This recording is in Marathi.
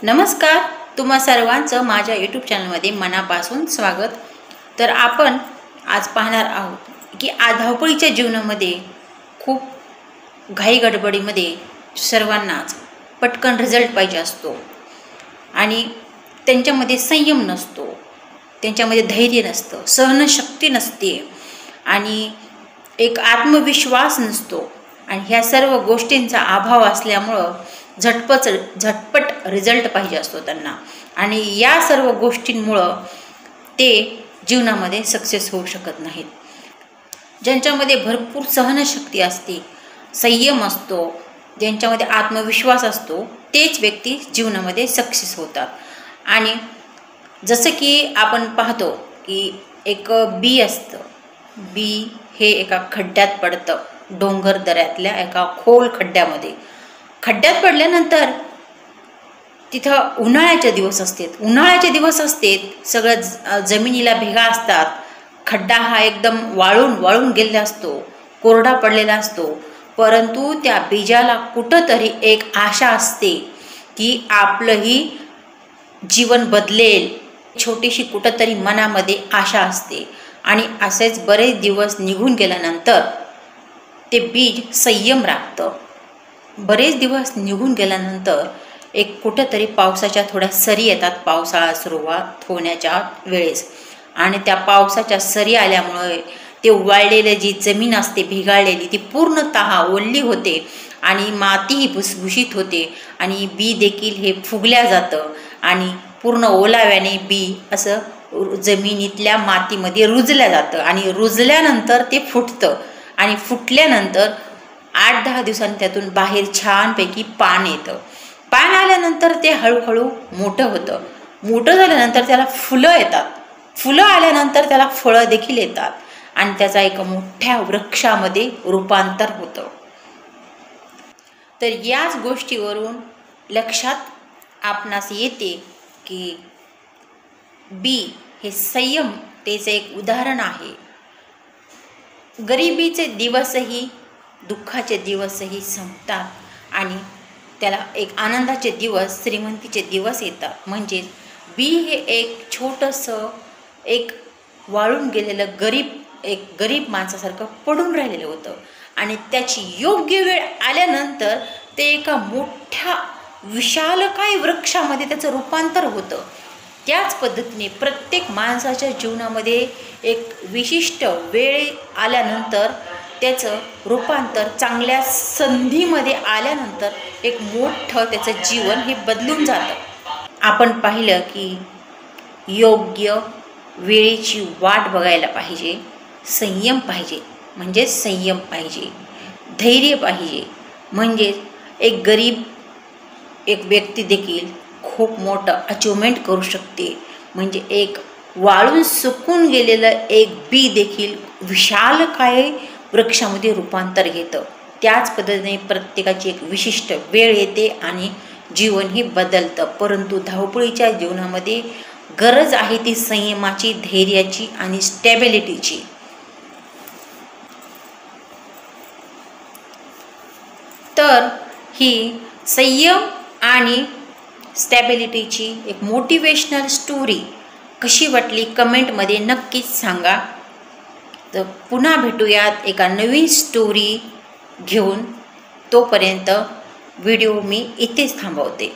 नमस्कार, तुम्हा सर्वांचं माझ्या यूट्यूब चॅनलमध्ये मनापासून स्वागत। तर आपण आज पाहणार आहोत की धावपळीच्या जीवनामध्ये खूप घाई गडबडीमध्ये सर्वांनाच पटकन रिझल्ट पाहिजे असतो आणि त्यांच्यामध्ये संयम नसतो, त्यांच्यामध्ये धैर्य नसतं, सहनशक्ती नसते आणि एक आत्मविश्वास नसतो आणि ह्या सर्व गोष्टींचा अभाव असल्यामुळं झटपट रिझल्ट पाहिजे असतो त्यांना आणि या सर्व गोष्टींमुळं ते जीवनामध्ये सक्सेस होऊ शकत नाहीत। ज्यांच्यामध्ये भरपूर सहनशक्ती असते, संयम असतो, ज्यांच्यामध्ये आत्मविश्वास असतो, तेच व्यक्ती जीवनामध्ये सक्सेस होतात। आणि जसं की आपण पाहतो की एक बी असतं, बी हे एका खड्ड्यात पडतं, डोंगर दऱ्यातल्या एका खोल खड्ड्यामध्ये पडल्यानंतर तिथं उन्हाळ्याचे दिवस असतात, सगळं जमिनीला भेगा असतात, खड्डा हा एकदम वाळून गेलेला असतो, कोरडा पडलेला असतो, परंतु त्या बीजाला कुठंतरी एक आशा असते की आपलंही जीवन बदलेल, छोटीशी कुठंतरी मनामध्ये आशा असते। आणि असेच बरेच दिवस निघून गेल्यानंतर ते बीज संयम राखतं। बरेच दिवस निघून गेल्यानंतर एक कुठंतरी पावसाच्या थोड्या सरी येतात, पावसाळा सुरुवात होण्याच्या वेळेस, आणि त्या पावसाच्या सरी आल्यामुळे ते वाळलेली जी जमीन असते भेगाळलेली ती पूर्णतः ओलली होते आणि मातीही भुसभुशीत होते आणि बी देखील हे फुगल्या जातं आणि पूर्ण ओलाव्याने बी असं जमिनीतल्या मातीमध्ये रुजल्या जातं आणि रुजल्यानंतर ते फुटतं आणि फुटल्यानंतर 8-10 दिवसांनी त्यातून बाहेर छानपैकी पान येतं। पान आल्यानंतर ते हळूहळू मोठं होतं, मोठं झाल्यानंतर त्याला फुलं येतात, फुलं आल्यानंतर त्याला फळं देखील येतात आणि त्याचा एक मोठ्या वृक्षामध्ये रूपांतर होतं। तर याच गोष्टीवरून लक्षात आपणास येते की बी हे संयमतेचे एक उदाहरण आहे। गरिबीचे दिवसही, दुःखाचे दिवसही संपतात आणि त्याला एक आनंदाचे दिवस, श्रीमंतीचे दिवस येतात। म्हणजे बी हे एक छोटंसं एक वाळून गेलेलं गरीब माणसासारखं पडून राहिलेलं होतं आणि त्याची योग्य वेळ आल्यानंतर ते एका मोठ्या विशालकाय वृक्षामध्ये त्याचं रूपांतर होतं। त्याच पद्धतीने प्रत्येक माणसाच्या जीवनामध्ये एक विशिष्ट वेळ आल्यानंतर त्याचं रूपांतर चांगल्या संधीमध्ये आल्यानंतर एक मोठं त्याचं जीवन हे बदलून जातं। आपण पाहिलं की योग्य वेळेची वाट बघायला पाहिजे, संयम पाहिजे, म्हणजे संयम पाहिजे, धैर्य पाहिजे, म्हणजे एक गरीब एक व्यक्ती देखील खूप मोठं अचिव्हमेंट करू शकते। म्हणजे एक वाळून सुकून गेलेलं एक बी देखील विशालकाय वृक्षामध्ये रूपांतर घेतं। त्याच पद्धतीने प्रत्येकाची एक विशिष्ट वेळ येते आणि जीवन हे बदलतं। परंतु धावपळीच्या जीवनामध्ये गरज आहे ती संयमाची, धैर्याची आणि स्टॅबिलिटीची। तर ही संयम आणि स्टॅबिलिटीची एक मोटिवेशनल स्टोरी कशी वाटली कमेंटमध्ये नक्कीच सांगा। तर पुन्हा भेटूयात एका नवीन स्टोरी घेऊन, तोपर्यंत व्हिडिओ मी इथेच थांबवते।